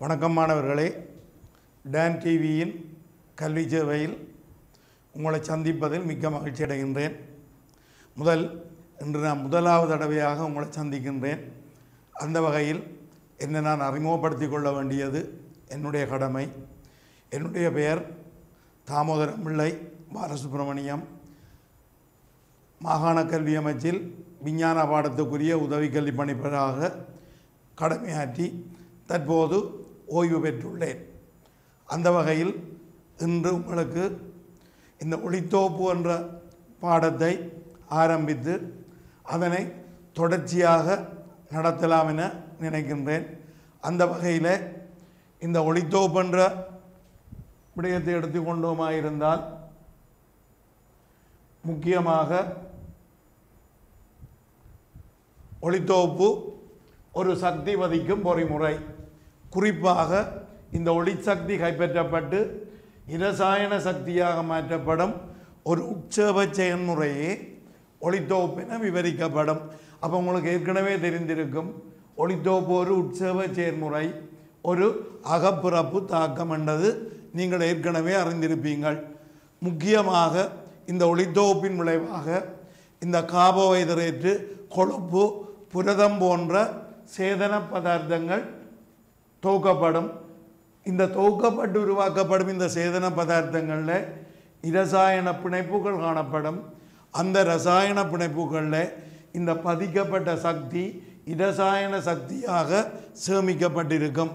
வணக்கம் மாணவர்களே, டான் டிவியின் கல்வி சேவையில் உங்களை சந்திப்பதில் மிக்க மகிழ்ச்சி அடைகின்றேன். இன்று நான் முதலாவது தடவையாக உங்களை சந்திக்கின்றேன். அந்த வகையில் என்னை நான் அறிமுகப்படுத்திக் கொள்ள வேண்டியது என்னுடைய கடமை. என்னுடைய பெயர் தாமோதரம் பிள்ளை பாலசுப்ரமணியம். மாகாண கல்வி அமைச்சில் விஞ்ஞான பாடத்துக்குரிய உதவி கல்வி பணிப்பராக கடமையாற்றி தற்போது ஓய்வு பெற்றுள்ளேன். அந்த வகையில் இன்று உங்களுக்கு இந்த ஒளித்தோப்பு என்ற பாடத்தை ஆரம்பித்து அதனை தொடர்ச்சியாக நடத்தலாம் என நினைக்கின்றேன். அந்த வகையில் இந்த ஒளித்தோப்பு என்ற விடயத்தை எடுத்துக்கொண்டோமாயிருந்தால் முக்கியமாக ஒளித்தோப்பு ஒரு சக்தி வதிக்கும் பொறிமுறை. குறிப்பாக இந்த ஒளிசக்தி கைப்பற்றப்பட்டு இரசாயன சக்தியாக மாற்றப்படும் ஒரு உட்சேப செயல்முறையே ஒளித்தோப்பென விவரிக்கப்படும். அப்போ உங்களுக்கு ஏற்கனவே தெரிந்திருக்கும், ஒளித்தோப்பு ஒரு உட்சேப செயல்முறை, ஒரு அகப்பிறப்பு தாக்கம் என்றது நீங்கள் ஏற்கனவே அறிந்திருப்பீங்கள். முக்கியமாக இந்த ஒளித்தோப்பின் விளைவாக இந்த கார்போஹைட்ரேட்டு, கொழுப்பு, புரதம் போன்ற சேதன பதார்த்தங்கள் தொகுக்கப்படும். இந்த தொகுக்கப்பட்டு உருவாக்கப்படும் இந்த சேதன பதார்த்தங்களில் இரசாயன பிணைப்புகள் காணப்படும். அந்த இரசாயன பிணைப்புகளில் இந்த பதிக்கப்பட்ட சக்தி இரசாயன சக்தியாக சேமிக்கப்பட்டிருக்கும்.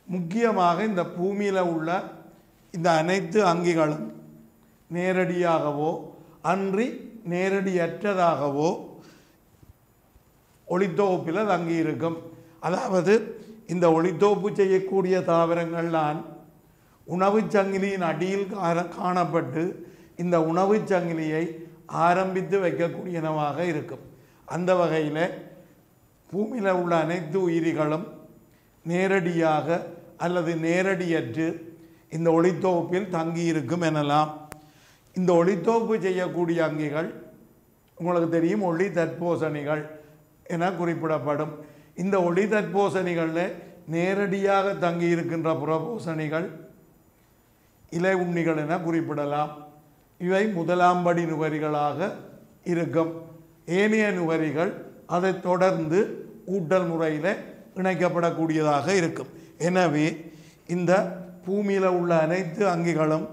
முக்கியமாக இந்த பூமியில் உள்ள இந்த அனைத்து அங்கிகளும் நேரடியாகவோ அன்றி நேரடியற்றதாகவோ ஒளித்தோப்பில் தங்கி இருக்கும். அதாவது இந்த ஒளித்தோப்பு செய்யக்கூடிய தாவரங்கள்தான் உணவு சங்கிலியின் அடியில் காணப்பட்டு இந்த உணவு சங்கிலியை ஆரம்பித்து வைக்கக்கூடியனவாக இருக்கும். அந்த வகையில் பூமியில் உள்ள அனைத்து உயிரிகளும் நேரடியாக அல்லது நேரடியற்று இந்த ஒளித்தோப்பில் தங்கியிருக்கும் எனலாம். இந்த ஒளித்தோப்பு செய்யக்கூடிய அங்கிகள் உங்களுக்கு தெரியும், ஒளி தற்போசணிகள் என குறிப்பிடப்படும். இந்த ஒளி தற்போசணிகளில் நேரடியாக தங்கியிருக்கின்ற புறப்போசணிகள் இலை உண்ணிகள் என குறிப்பிடலாம். இவை முதலாம் படி நுகரிகளாக இருக்கும். ஏனைய நுகரிகள் அதை தொடர்ந்து ஊட்டல் முறையில் இணைக்கப்படக்கூடியதாக இருக்கும். எனவே இந்த பூமியில் உள்ள அனைத்து அங்கிகளும்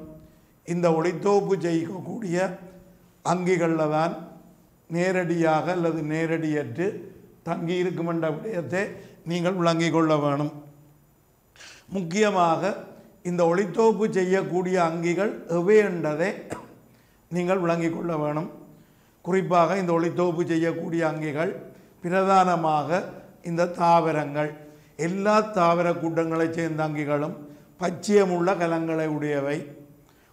இந்த ஒளித்தோப்பு செய்யக்கூடிய அங்கிகளில் தான் நேரடியாக அல்லது நேரடியற்று தங்கியிருக்கும் என்ற விடயத்தை நீங்கள் விளங்கிக் கொள்ள வேணும். முக்கியமாக இந்த ஒளித்தோப்பு செய்யக்கூடிய அங்கிகள் எவை என்றதை நீங்கள் விளங்கிக் கொள்ள வேணும். குறிப்பாக இந்த ஒளித்தோப்பு செய்யக்கூடிய அங்கிகள் பிரதானமாக இந்த தாவரங்கள், எல்லா தாவர கூட்டங்களை சேர்ந்த அங்கிகளும் பச்சையமுள்ள கலங்களை உடையவை,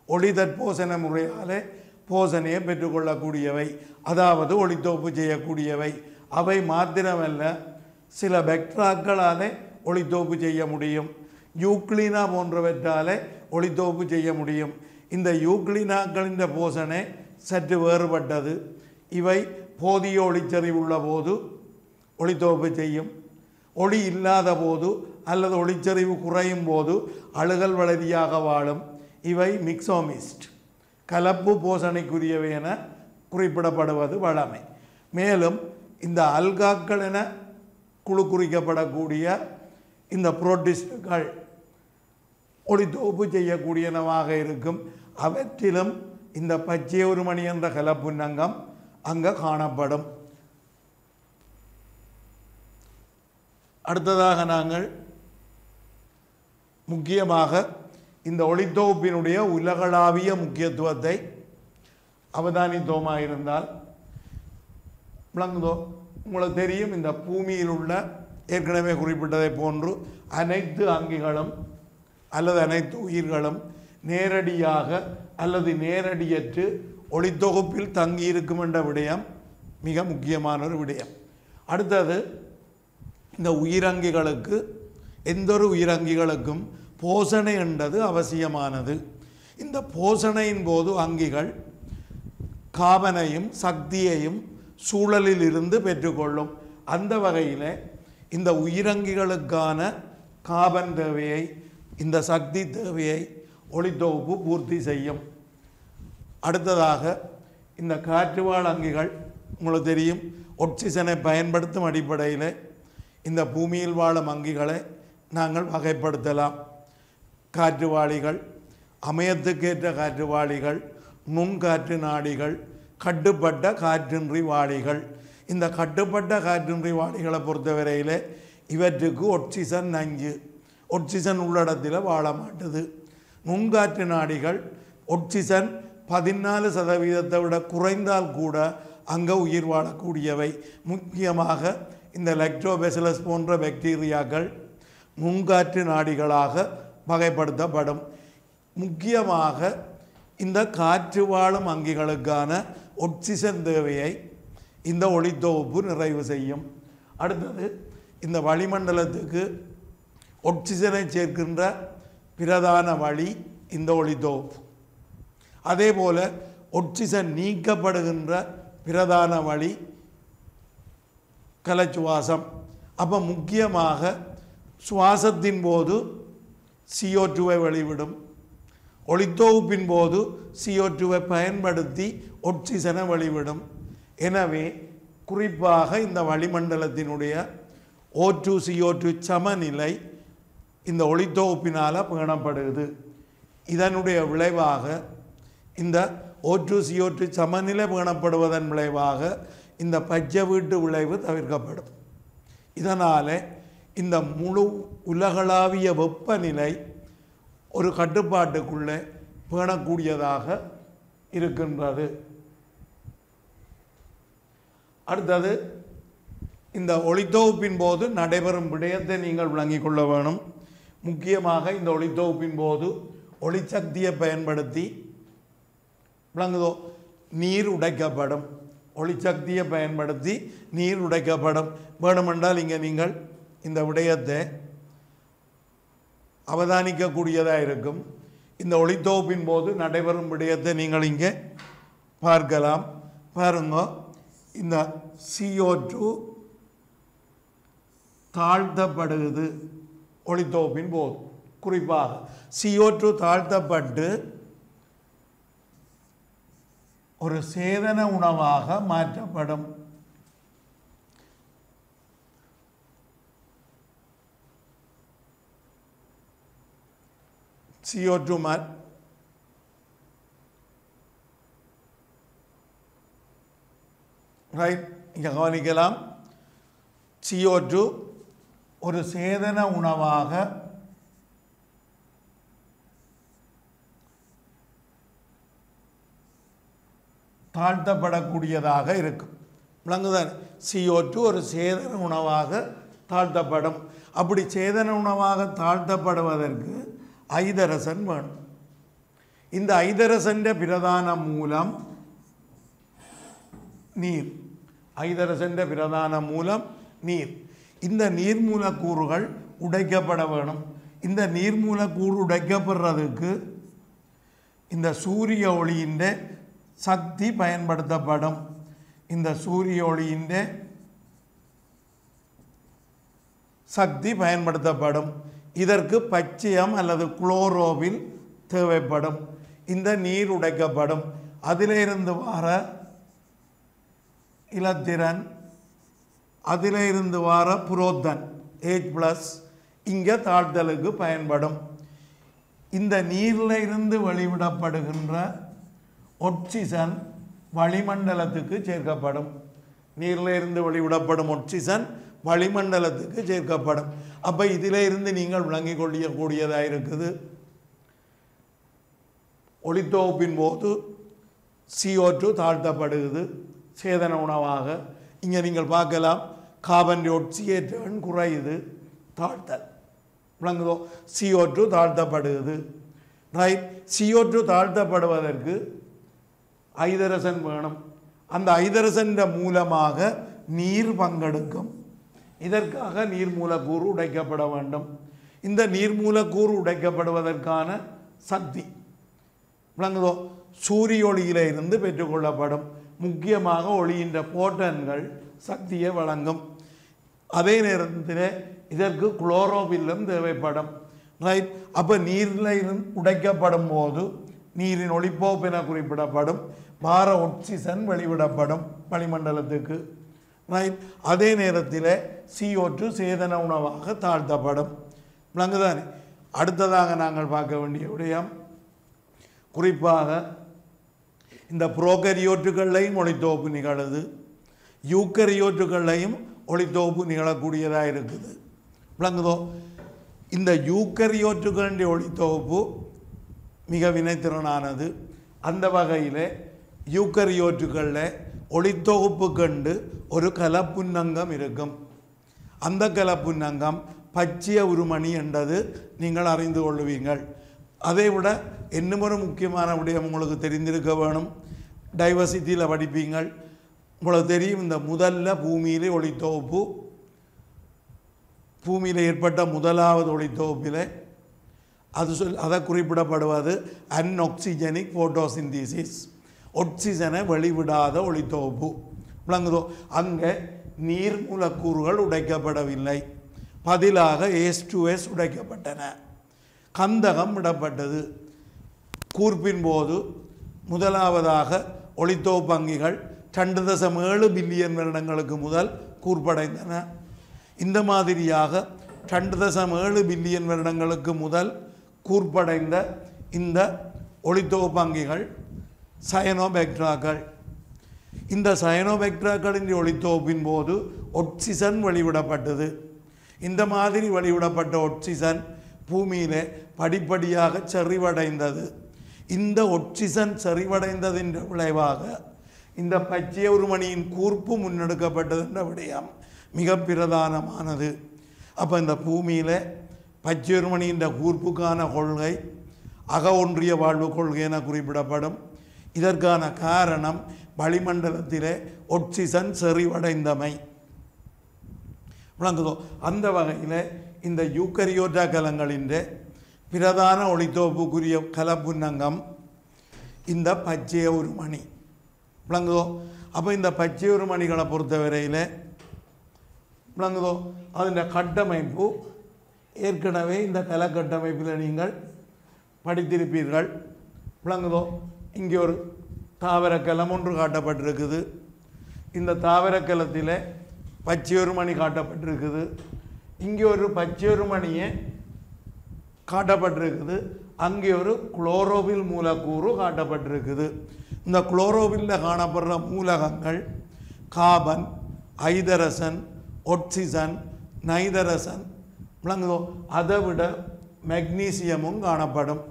ஒளி தற்போசன முறையால் போசனையை பெற்றுக்கொள்ளக்கூடியவை, அதாவது ஒளித்தோப்பு செய்யக்கூடியவை. அவை மாத்திரமல்ல, சில பெக்டராக்களால் ஒளித்தோப்பு செய்ய முடியும், யூக்ளினா போன்றவற்றால் ஒளித்தோப்பு செய்ய முடியும். இந்த யூக்ளினாக்களின் போசனை சற்று வேறுபட்டது. இவை போதிய ஒளிச்செறிவுள்ள போது ஒளித்தோப்பு செய்யும், ஒளி இல்லாத போது அல்லது ஒளிச்செறிவு குறையும் போது அழுகல் வளரியாக வாழும். இவை மிக்சோமிஸ்ட், கலப்பு போசனைக்குரியவை என குறிப்பிடப்படுவது வழமை. மேலும் இந்த அல்காக்கள் என குழு குறிக்கப்படக்கூடிய இந்த புரோட்டிஸ்டுகள் ஒளித்தோப்பு செய்யக்கூடியனவாக இருக்கும். அவற்றிலும் இந்த பச்சை ஒரு மணி என்ற கலப்புன்னங்கம் அங்கே காணப்படும். அடுத்ததாக நாங்கள் முக்கியமாக இந்த ஒளித்தோப்பினுடைய உலகளாவிய முக்கியத்துவத்தை அவதானித்தோமாயிருந்தால் விளங்குதோ? உங்களுக்கு தெரியும், இந்த பூமியில் உள்ள ஏற்கனவே குறிப்பிட்டதை போன்று அனைத்து அங்கிகளும் அல்லது அனைத்து உயிர்களும் நேரடியாக அல்லது நேரடியற்று ஒளித்தொகுப்பில் தங்கியிருக்கும் என்ற விடயம் மிக முக்கியமான ஒரு விடயம். அடுத்தது, இந்த உயிரங்கிகளுக்கு, எந்த ஒரு உயிரங்கிகளுக்கும் போசனை என்றது அவசியமானது. இந்த போசனையின் போது அங்கிகள் காபனையும் சக்தியையும் சூழலில் இருந்து பெற்றுக்கொள்ளும். அந்த வகையில் இந்த உயிரங்கிகளுக்கான கார்பன் தேவையை இந்த சக்தி தேவையை ஒளித்தொகுப்பு பூர்த்தி செய்யும். அடுத்ததாக இந்த காற்றுவாழ் அங்கிகள் உங்களுக்கு தெரியும், ஆக்சிஜனை பயன்படுத்தும் அடிப்படையில் இந்த பூமியில் வாழும் அங்கிகளை நாங்கள் வகைப்படுத்தலாம். காற்றுவாளிகள், அமையத்துக்கேற்ற காற்றுவாளிகள், நுண்காற்று நாடிகள், கட்டுப்பட்ட காற்றின்றி வாளிகள். இந்த கட்டுப்பட்ட காற்றின்றி வாளிகளை பொறுத்தவரையில் இவற்றுக்கு ஆக்சிஜன் நஞ்சு, ஆக்சிஜன் உள்ளடத்தில் வாழ மாட்டுது. நுண்காற்று நாடிகள் ஆக்சிஜன் 14% விட குறைந்தால் கூட அங்கே உயிர் வாழக்கூடியவை. முக்கியமாக இந்த லாக்டோபேசிலஸ் போன்ற பாக்டீரியாக்கள் நுண்காற்று நாடிகளாக வகைப்படுத்தப்படும். முக்கியமாக இந்த காற்று வாழும் அங்கிகளுக்கான ஆக்சிஜன் தேவையை இந்த ஒளித்தொகுப்பு நிறைவு செய்யும். அடுத்தது இந்த வளிமண்டலத்துக்கு ஆக்சிஜனை சேர்க்கின்ற பிரதான வழி இந்த ஒளித்தொகுப்பு. அதே போல் ஆக்சிஜன் நீக்கப்படுகின்ற பிரதான வழி கலச்சுவாசம். அப்போ முக்கியமாக சுவாசத்தின் போது CO2வை வெளிவிடும், ஒளித்தொகுப்பின் போது CO2வை பயன்படுத்தி ஆக்சிஜனை வெளிவிடும். எனவே குறிப்பாக இந்த வளிமண்டலத்தினுடைய O2 CO2 சமநிலை இந்த ஒளித்தொகுப்பினால் பேணப்படுகிறது. இதனுடைய விளைவாக இந்த O2 CO2 சமநிலை பேணப்படுவதன் விளைவாக இந்த பச்சை வீட்டு விளைவு தவிர்க்கப்படும். இதனால் இந்த முழு உலகளாவிய வெப்பநிலை ஒரு கட்டுப்பாட்டுக்குள்ளே பேணக்கூடியதாக இருக்கின்றது. அடுத்தது இந்த ஒளித்தொகுப்பின் போது நடைபெறும் விடயத்தை நீங்கள் விளங்கிக் கொள்ள வேணும். முக்கியமாக இந்த ஒளித்தொகுப்பின் போது ஒளிசக்தியை பயன்படுத்தி விளங்குதோ நீர் உடைக்கப்படும். ஒளிசக்தியை பயன்படுத்தி நீர் உடைக்கப்படும். வேணுமென்றால் இங்கே நீங்கள் இந்த விடயத்தை அவதானிக்கக்கூடியதாக இருக்கும். இந்த ஒளித்தொகுப்பின் போது நடைபெறும் விடயத்தை நீங்கள் இங்கே பார்க்கலாம். பாருங்க, இந்த CO2 தாழ்த்தப்படுகிறது ஒளித்தொகுப்பின் போது. குறிப்பாக CO2 தாழ்த்தப்பட்டு ஒரு சேதன உணவாக மாற்றப்படும். CO2 ரைட், இங்கே கவனிக்கலாம். CO2 ஒரு சேதன உணவாக தாழ்த்தப்படக்கூடியதாக இருக்கும். விளங்குதான்? CO2 ஒரு சேதன உணவாக தாழ்த்தப்படும். அப்படி சேதன உணவாக தாழ்த்தப்படுவதற்கு ஐதரசன் வேணும். இந்த ஐதரசன் பிரதான மூலம் நீர். ஐதரசன் பிரதான மூலம் நீர். இந்த நீர் மூலக்கூறுகள் உடைக்கப்பட வேணும். இந்த நீர் மூலக்கூறு உடைக்கப்படுறதுக்கு இந்த சூரிய ஒளியின் சக்தி பயன்படுத்தப்படும். இந்த சூரிய ஒளியின் சக்தி பயன்படுத்தப்படும். இதற்கு பச்சையம் அல்லது குளோரோவில் தேவைப்படும். இந்த நீர் உடைக்கப்படும். அதிலிருந்து வர இலத்திரன், அதிலிருந்து வர புரோத்தன் H+ இங்கே தாழ்த்தலுக்கு பயன்படும். இந்த நீரில் இருந்து வெளிவிடப்படுகின்ற ஆக்சிஜன் வளிமண்டலத்துக்கு சேர்க்கப்படும். நீரில் இருந்து வெளிவிடப்படும் ஆக்சிஜன் வளிமண்டலத்துக்கு சேர்க்கப்படும். அப்போ இதில் இருந்து நீங்கள் விளங்கிக் கொள்ளக்கூடியதாக இருக்குது. ஒளித்தொகுப்பின் போது CO2 தாழ்த்தப்படுகிறது சேதன உணவாக. இங்கே நீங்கள் பார்க்கலாம், கார்பன் டை ஆக்சைடு குறையுது, தாழ்த்தல். விளங்குதோ? CO2 தாழ்த்தப்படுகிறது. ரைட், CO2 தாழ்த்தப்படுவதற்கு ஐதரசன் வேணும். அந்த ஐதரசன் மூலமாக நீர் பங்கெடுக்கும். இதற்காக நீர் மூலக்கூறு உடைக்கப்பட வேண்டும். இந்த நீர் மூலக்கூறு உடைக்கப்படுவதற்கான சக்தி விளங்குதோ சூரிய ஒளியில இருந்து பெற்றுக்கொள்ளப்படும். முக்கியமாக ஒளியின் போட்டான்கள் சக்தியை வழங்கும். அதே நேரத்தில் இதற்கு குளோரோபில்லும் தேவைப்படும். ரைட். அப்போ நீரில் உடைக்கப்படும் போது நீரின் ஒளிப்போப்பு என குறிப்பிடப்படும் வார ஆக்சிஜன் வெளிவிடப்படும் வளிமண்டலத்துக்கு. ரைட். அதே நேரத்தில் CO2 சேதன உணவாக தாழ்த்தப்படும். விளங்குதானே? அடுத்ததாக நாங்கள் பார்க்க வேண்டிய விடயம் குறிப்பாக இந்த புரோகரியோட்டுகள்லையும் ஒளித்தோப்பு நிகழுது, யூக்கரியோட்டுகள்லையும் ஒளித்தோப்பு நிகழக்கூடியதாக இருக்குது. விளங்குதோ? இந்த யூக்கரியோட்டுகளுடைய ஒளித்தோப்பு மிக வினைத்திறனானது. அந்த வகையில் யூக்கரியோட்டுகளில் ஒளித்தொகுப்பு கண்டு ஒரு கலப்புன்னங்கம் இருக்கும். அந்த கலப்புன்னங்கம் பச்சைய உருமணி என்றது நீங்கள் அறிந்து கொள்வீர்கள். அதை விட இன்னும் ஒரு முக்கியமான விடயம் உங்களுக்கு தெரிந்திருக்க வேணும். டைவர்சிட்டியில் படிப்பீங்கள். உங்களுக்கு தெரியும், இந்த முதல்ல பூமியிலே ஒளித்தொகுப்பு, பூமியில் ஏற்பட்ட முதலாவது ஒளித்தொகுப்பில் அதை குறிப்பிடப்படுவது அன்ஆக்சிஜனிக் ஃபோட்டோசிந்தீசிஸ், ஆக்சிஜனை வெளிவிடாத ஒளித்தொகுப்பு. விளங்குதோ? அங்கே நீர் மூலக்கூறுகள் உடைக்கப்படவில்லை, பதிலாக H2S உடைக்கப்பட்டன, கந்தகம் விடப்பட்டது. கூர்ப்பின் போது முதலாவதாக ஒளித்தொகுப்பு அங்கிகள் 2.7 பில்லியன் வருடங்களுக்கு முதல் கூர்ப்படைந்தன. இந்த மாதிரியாக 2.7 பில்லியன் வருடங்களுக்கு முதல் கூர்ப்படைந்த இந்த ஒளித்தொகுப்பு அங்கிகள் சயனோபெக்ட்ராக்கள். இந்த சயனோபெக்ட்ராக்களின் ஒளித்தொகுப்பின் போது ஆக்சிஜன் வெளிவிடப்பட்டது. இந்த மாதிரி வெளிவிடப்பட்ட ஆக்சிஜன் பூமியிலே படிப்படியாக செறிவடைந்தது. இந்த ஆக்சிஜன் செறிவடைந்ததின் விளைவாக இந்த பச்சை உருமணியின் கூர்ப்பு முன்னெடுக்கப்பட்டது என்ற விடயம் மிக பிரதானமானது. அப்போ இந்த பூமியில் பச்சை உருமணியின் கூர்ப்புக்கான கொள்கை அக ஒன்றிய வாழ்வு கொள்கை என குறிப்பிடப்படும். இதற்கான காரணம் வளிமண்டலத்திலே ஆக்சிஜன் செறிவடைந்தமை. விளங்குதோ? அந்த வகையில் இந்த யூக்கரியோட்டா கலங்களின் பிரதான ஒளித்தொகுப்புக்குரிய கலப்புன்னங்கம் இந்த பச்சை உருமணி. விளங்குதோ? அப்போ இந்த பச்சை உருமணிகளை பொறுத்தவரையில் விளங்குதோ, அதன் கட்டமைப்பு ஏற்கனவே இந்த கலக்கட்டமைப்பில் நீங்கள் படித்திருப்பீர்கள். விளங்குதோ? இங்கே ஒரு தாவரக்கலம் ஒன்று காட்டப்பட்டிருக்குது. இந்த தாவரக்கலத்தில் பச்சையொருமணி காட்டப்பட்டிருக்குது. இங்கே ஒரு பச்சையொருமணியை காட்டப்பட்டிருக்குது. அங்கே ஒரு குளோரோபில் மூலக்கூறு காட்டப்பட்டிருக்குது. இந்த குளோரோபில்ல காணப்படுற மூலகங்கள் கார்பன், ஐதரசன், ஆக்சிஜன், நைதரசன். விளங்குதோ? அதை விட மெக்னீசியமும் காணப்படும்.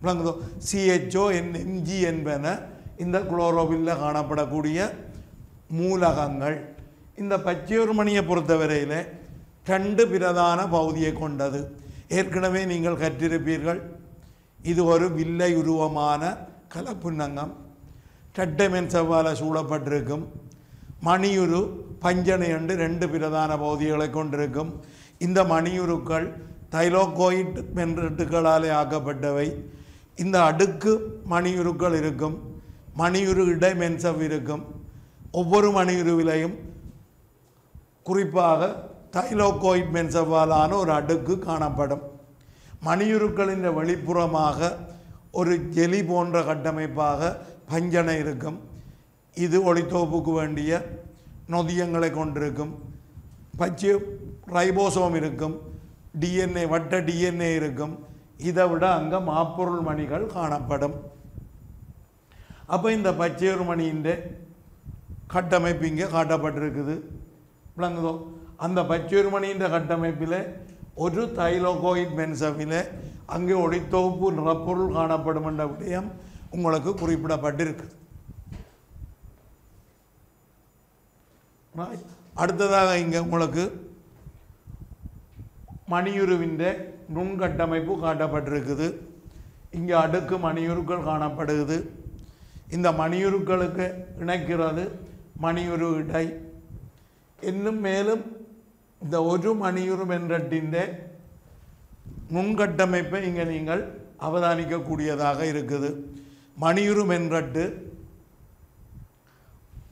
விளங்குதோ? CHO, Mg என்பன இந்த குளோரோபில்ல காணப்படக்கூடிய மூலகங்கள். இந்த பச்சையொருமணியை பொறுத்தவரையில் 2 பிரதான பகுதியை கொண்டது. ஏற்கனவே நீங்கள் கற்றிருப்பீர்கள். இது ஒரு வில்லை உருவமான கலப்புன்னங்கம், டட்டமென் செவ்வால் சூழப்பட்டிருக்கும். மணியுரு, பஞ்சனை என்று 2 பிரதான பகுதிகளை கொண்டிருக்கும். இந்த மணியுருக்கள் தைலோகோயிட் மென்ரெட்டுகளாலே ஆக்கப்பட்டவை. இந்த அடுக்கு மணியுருக்கள் இருக்கும். மணியுரு இடைமென்சவ் இருக்கும். ஒவ்வொரு மணியுருவிலையும் குறிப்பாக தைலோகோயிட் மென்சவ்வாலான ஒரு அடுக்கு காணப்படும். மணியுருக்களின் வெளிப்புறமாக ஒரு ஜெலி போன்ற கட்டமைப்பாக பஞ்சனை இருக்கும். இது ஒளித்தொகுப்புக்கு வேண்டிய நொதியங்களை கொண்டிருக்கும். பச்சை ரைபோசோம் இருக்கும். DNA, வட்ட DNA இருக்கும். இதை விட அங்கே மாப்பொருள் மணிகள் காணப்படும். அப்போ இந்த பச்சையொரு மணியின் கட்டமைப்பு இங்கே காட்டப்பட்டிருக்குது. விளங்குதோ? அந்த பச்சையொரு மணியின் கட்டமைப்பில் ஒரு தைலோகோயிட் மென்சவில் அங்கே ஒளித்தொகுப்பு நிறப்பொருள் காணப்படும் என்ற விடயம் உங்களுக்கு குறிப்பிடப்பட்டிருக்கு. அடுத்ததாக இங்கே உங்களுக்கு மணியுருவின் நுண்கட்டமைப்பு காட்டப்பட்டிருக்குது. இங்கே அடுக்கு மணியுருக்கள் காணப்படுகிறது. இந்த மணியுருக்களுக்கு இணைக்கிறது மணியுரு இடை. இன்னும் மேலும் இந்த ஒரு மணியுரு மென்றட்டின் நுண்கட்டமைப்பை இங்கே நீங்கள் அவதானிக்கக்கூடியதாக இருக்குது. மணியுரு மென்றட்டு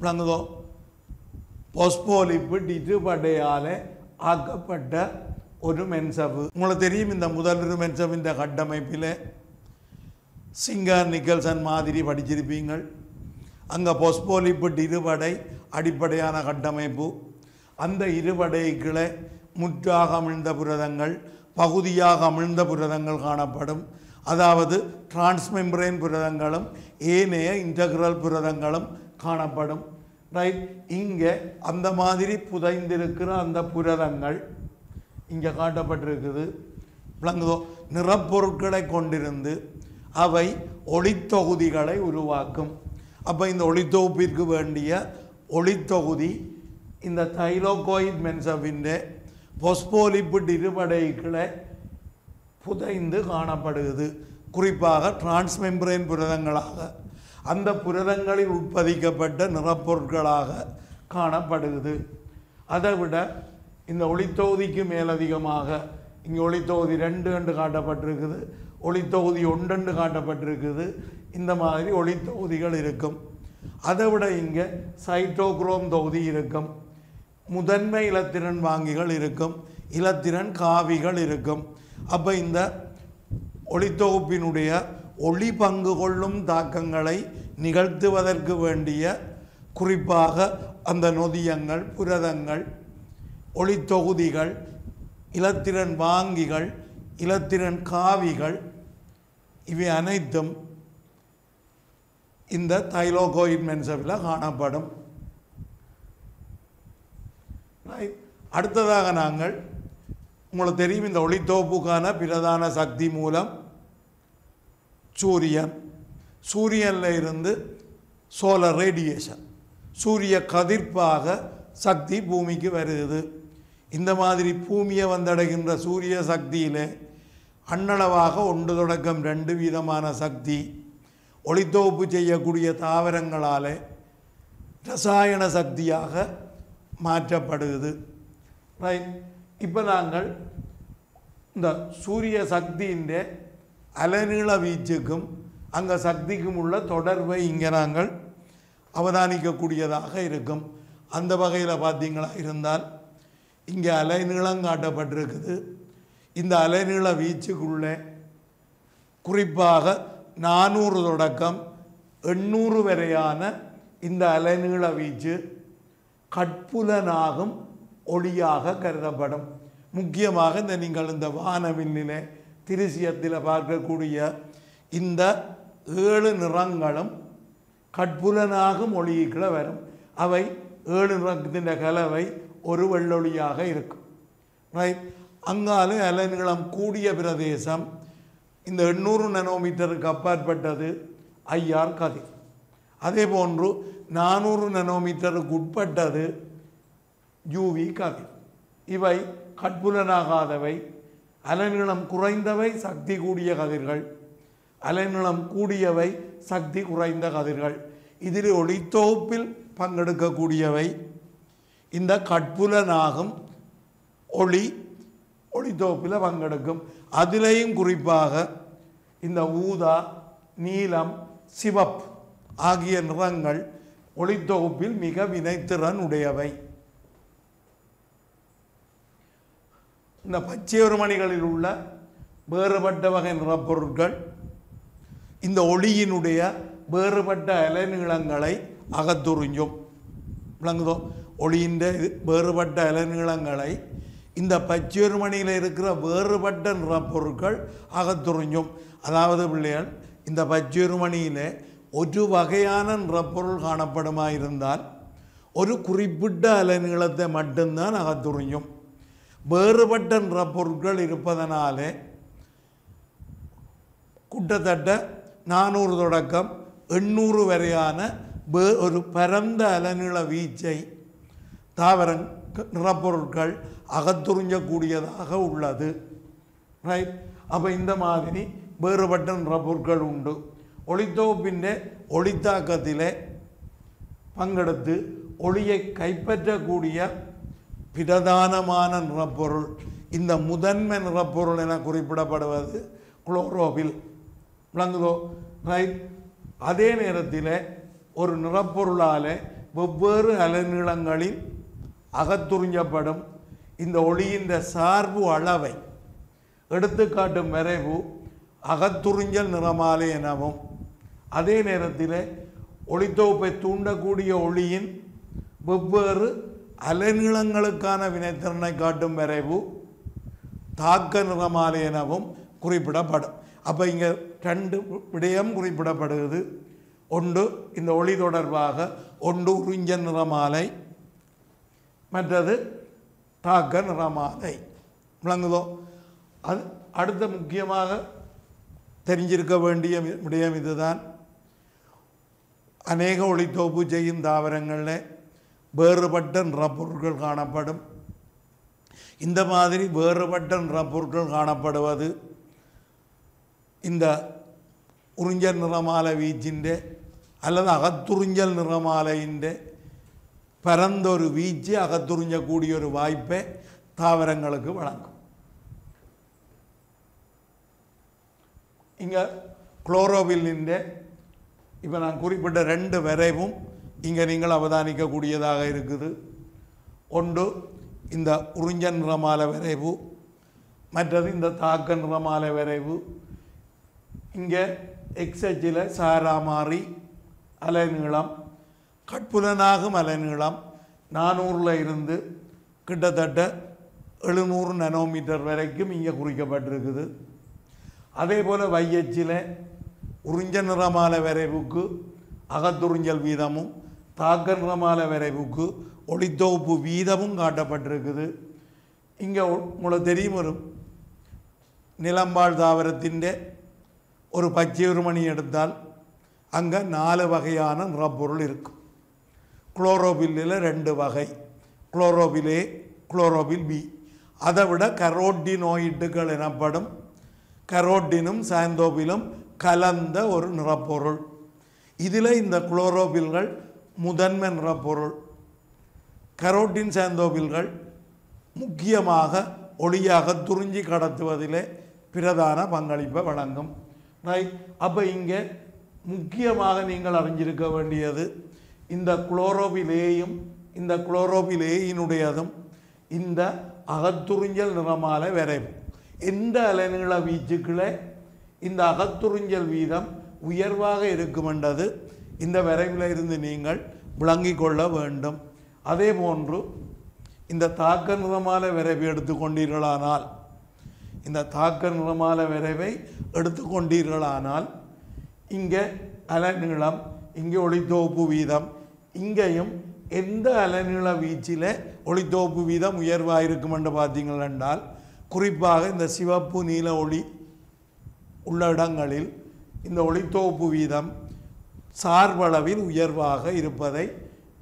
விளங்குதோ? பொஸ்போலிப்பு டிட்டுப்படையால் ஆக்கப்பட்ட ஒரு மென்சவ்வு. உங்களுக்கு தெரியும், இந்த முதல் ஒரு மென்சவின் கட்டமைப்பில் சிங்கர் நிக்கல்சன் மாதிரி படிச்சிருப்பீங்கள். அங்கே பொஸ்போலிப்பிட் இருபடை அடிப்படையான கட்டமைப்பு. அந்த இருபடைகளை முற்றாக அமிழ்ந்த புரதங்கள், பகுதியாக அமிழ்ந்த புரதங்கள் காணப்படும். அதாவது டிரான்ஸ்மெம்பரேன் புரதங்களும் ஏனைய இன்டகிரல் புரதங்களும் காணப்படும். ரைட், இங்கே அந்த மாதிரி புதைந்திருக்கிற அந்த புரதங்கள் இங்கே காட்டப்பட்டிருக்குது. விளங்குதோ? நிறப்பொருட்களை கொண்டிருந்து அவை ஒளித்தொகுதிகளை உருவாக்கும். அப்போ இந்த ஒளித்தொகுப்பிற்கு வேண்டிய ஒளித்தொகுதி இந்த தைலோகோயிட் மென்சவின் பொஸ்போலிப்பிட் இருபடைகளை புதைந்து காணப்படுகிறது. குறிப்பாக டிரான்ஸ்மெம்பரேன் புரதங்களாக, அந்த புரதங்களில் உட்பதிக்கப்பட்ட நிறப்பொருட்களாக காணப்படுகிறது. அதை விட இந்த ஒளித்தொகுதிக்கு மேலதிகமாக இங்கே ஒளித்தொகுதி 2 என்று காட்டப்பட்டிருக்குது, ஒளித்தொகுதி 1 என்று காட்டப்பட்டிருக்குது. இந்த மாதிரி ஒளித்தொகுதிகள் இருக்கும். அதை விட இங்கே சைட்டோக்ரோம் தொகுதி இருக்கும், முதன்மை இலத்திரன் வாங்கிகள் இருக்கும், இலத்திரன் காவிகள் இருக்கும். அப்போ இந்த ஒளித்தொகுப்பினுடைய ஒளி பங்கு கொள்ளும் தாக்கங்களை நிகழ்த்துவதற்கு வேண்டிய குறிப்பாக அந்த நொதியங்கள், புரதங்கள், ஒளித்தொகுதிகள், இலத்திரன் வாங்கிகள், இலத்திரன் காவிகள், இவை அனைத்தும் இந்த தைலோகோயிட் மென்சவில் காணப்படும். அடுத்ததாக நாங்கள் உங்களுக்கு தெரியும், இந்த ஒளித்தொகுப்புக்கான பிரதான சக்தி மூலம் சூரியன். சூரியனில் இருந்து சோலார் ரேடியேஷன், சூரிய கதிர்ப்பாக சக்தி பூமிக்கு வருகிறது. இந்த மாதிரி பூமியை வந்தடைகின்ற சூரிய சக்தியிலே அண்ணளவாக 1 தொடக்கம் 2 வீதமான சக்தி ஒளித்தொகுப்பு செய்யக்கூடிய தாவரங்களால் ரசாயன சக்தியாக மாற்றப்படுகிறது. ரைட், இப்போ நாங்கள் இந்த சூரிய சக்தியின் அலைநீள வீச்சுக்கும் அங்கே சக்திக்கும் உள்ள தொடர்பை இங்கே நாங்கள் அவதானிக்கக்கூடியதாக இருக்கும். அந்த வகையில் பார்த்தீங்களா இருந்தால் இங்கே அலைநீளம் காட்டப்பட்டிருக்குது. இந்த அலைநீள வீச்சுக்குள்ளே குறிப்பாக 400 தொடக்கம் 800 வரையான இந்த அலைநீள வீச்சு கட்புலனாகும் ஒளியாக கருதப்படும். முக்கியமாக இந்த நீங்கள் இந்த வானவில்லிலே திருசியத்தில் பார்க்கக்கூடிய இந்த 7 நிறங்களும் கட்புலனாகும் ஒளிக்குள்ளே வரும். அவை 7 நிறத்தின் கலவை ஒரு வெள்ளொளியாக இருக்கும். ரைட், அங்காலே அலைநீளம் கூடிய பிரதேசம் இந்த 800 நானோமீட்டருக்கு அப்பாற்பட்டது ஐஆர் கதிர். அதே போன்று 400 நானோமீட்டருக்கு உட்பட்டது யூவி கதிர். இவை கட்புலனாகாதவை, அலைநீளம் குறைந்தவை சக்தி கூடிய கதிர்கள், அலைநீளம் கூடியவை சக்தி குறைந்த கதிர்கள். இதில் ஒளித்தொகுப்பில் பங்கெடுக்கக்கூடியவை இந்த கட்புலனாகும் ஒளித்தொகுப்பில் பங்கெடுக்கும். அதிலேயும் குறிப்பாக இந்த ஊதா, நீலம், சிவப்பு ஆகிய நிறங்கள் ஒளித்தொகுப்பில் மிக வினைத்திறன் உடையவை. இந்த பச்சை ஒருமணிகளில் உள்ள வேறுபட்ட வகை நிறப்பொருட்கள் இந்த ஒளியினுடைய வேறுபட்ட அலைநீளங்களை அகத்துறிஞ்சும். விளங்குதோ? ஒளியின் வேறுபட்ட அலைநீளங்களை இந்த பச்சையொருமணியில் இருக்கிற வேறுபட்ட நிறப்பொருட்கள் அகத்துறிஞ்சும். அதாவது பிள்ளைகள், இந்த பச்சையொருமணியில் ஒரு வகையான நிறப்பொருள் காணப்படுமாயிருந்தால் ஒரு குறிப்பிட்ட அலைநீளத்தை மட்டும்தான் அகத்துறிஞ்சும். வேறுபட்ட நிறப்பொருட்கள் இருப்பதனாலே கிட்டத்தட்ட 400 தொடக்கம் 800 வரையான ஒரு பரந்த அலைநீள வீச்சை தாவர நிறப்பொருட்கள் அகத்துறிஞ்சக்கூடியதாக உள்ளது. ரைட், அப்போ இந்த மாதிரி வேறுபட்ட நிறப்பொருட்கள் உண்டு. ஒளித்தொகுப்பின் ஒளித்தாக்கத்திலே பங்கெடுத்து ஒளியை கைப்பற்றக்கூடிய பிரதானமான நிறப்பொருள், இந்த முதன்மை நிறப்பொருள் என குறிப்பிடப்படுவது குளோரோபில். விளங்குதோ? ரைட், அதே நேரத்தில் ஒரு நிறப்பொருளால் வெவ்வேறு அலைநீளங்களில் அகத்துறிஞ்சப்படும் இந்த ஒளியின் சார்பு அளவை எடுத்துக்காட்டும் வரைவு அகத்துறிஞ்சல் நிறமாலை எனவும், அதே நேரத்தில் ஒளித்தொகுப்பை தூண்டக்கூடிய ஒளியின் வெவ்வேறு அலைநீளங்களுக்கான வினைத்திறனை காட்டும் வரைவு தாக்க நிறமாலை எனவும் குறிப்பிடப்படும். அப்போ இங்கே ரெண்டு விடயம் குறிப்பிடப்படுகிறது. ஒன்று இந்த ஒளி தொடர்பாக, ஒன்று உறிஞ்சல் நிறமாலை, மற்றது தாக்க நிறமாலை. விளங்குதோ? அது அடுத்த முக்கியமாக தெரிஞ்சிருக்க வேண்டிய விடயம் இதுதான். அநேக ஒளித்தொகுப்பு செய்யும் தாவரங்களில் வேறுபட்ட நிறப்பொருட்கள் காணப்படும். இந்த மாதிரி வேறுபட்ட நிறப்பொருட்கள் காணப்படுவது இந்த உறிஞ்சல் நிறமாலை வீச்சிൻ്റെ அல்லது அகத்துறிஞ்சல் நிறமாலையிൻ്റെ பரந்தொரு வீச்சு அகத்துறிஞ்சக்கூடிய ஒரு வாய்ப்பை தாவரங்களுக்கு வழங்கும். இங்கே குளோரோபில்லிൻ്റെ இப்போ நான் குறிப்பிட்ட ரெண்டு வரைவும் இங்கே நீங்கள் அவதானிக்கக்கூடியதாக இருக்குது. ஒன்று இந்த உறிஞ்சல் நிறமாலை வரைவு, மற்றது இந்த தாக்க நிறமாலை வரைவு. இங்கே எக்ஸச்சில் சாராமாறி அலைநீளம், கட்புலனாகும் அலைநீளம் 400 இருந்து கிட்டத்தட்ட 700 நானோமீட்டர் வரைக்கும் இங்கே குறிக்கப்பட்டிருக்குது. அதே போல் வையச்சில் உறிஞ்சல் நிறமாலை வரைவுக்கு அகத்துறிஞ்சல் வீதமும் தாக்க நிறமாலை வரைவுக்கு ஒளித்தொகுப்பு வீதமும் காட்டப்பட்டிருக்குது. இங்கே உங்களுக்கு தெரியும், ஒரு நிலம்பாழ் தாவரத்தின் ஒரு பச்சை உருமணி எடுத்தால் அங்கே 4 வகையான நிறப்பொருள் இருக்கும். குளோரோபில்லில் 2 வகை, குளோரோபில் ஏ, குளோரோபில் பி. அதை விட கரோட்டினோயிட்டுகள் எனப்படும் கரோட்டினும் சாந்தோபிலும் கலந்த ஒரு நிறப்பொருள். இதில் இந்த குளோரோபில்கள் முதன்மை நிறப்பொருள். கரோட்டின் சாந்தோபில்கள் முக்கியமாக ஒளியாக துறிஞ்சி கடத்துவதிலே பிரதான பங்களிப்பை வழங்கும். ரைட். அப்போ இங்கே முக்கியமாக நீங்கள் அறிஞ்சிருக்க வேண்டியது, இந்த குளோரோபிலேயும் இந்த குளோரோபிலேயினுடையதும் இந்த அகத்துறிஞ்சல் நிறமாலை வரைவு எந்த அலைநீள வீச்சுக்களே இந்த அகத்துறிஞ்சல் வீதம் உயர்வாக இருக்குமென்றது இந்த வரைவில் இருந்து நீங்கள் விளங்கிக் கொள்ள வேண்டும். அதே போன்று இந்த தாக்க நிறமாலை வரைவை எடுத்துக்கொண்டீர்களானால், இந்த தாக்க நிறமாலை வரைவை எடுத்துக்கொண்டீர்களானால் இங்கே அலைநீளம், இங்கே ஒளித்தொகுப்பு வீதம், இங்கேயும் எந்த அலைநீள வீச்சில் ஒளித்தொகுப்பு வீதம் உயர்வாக இருக்கும் என்று பார்த்தீங்கள் என்றால், குறிப்பாக இந்த சிவப்பு நீல ஒளி உள்ள இடங்களில் இந்த ஒளித்தொகுப்பு வீதம் சார்பளவில் உயர்வாக இருப்பதை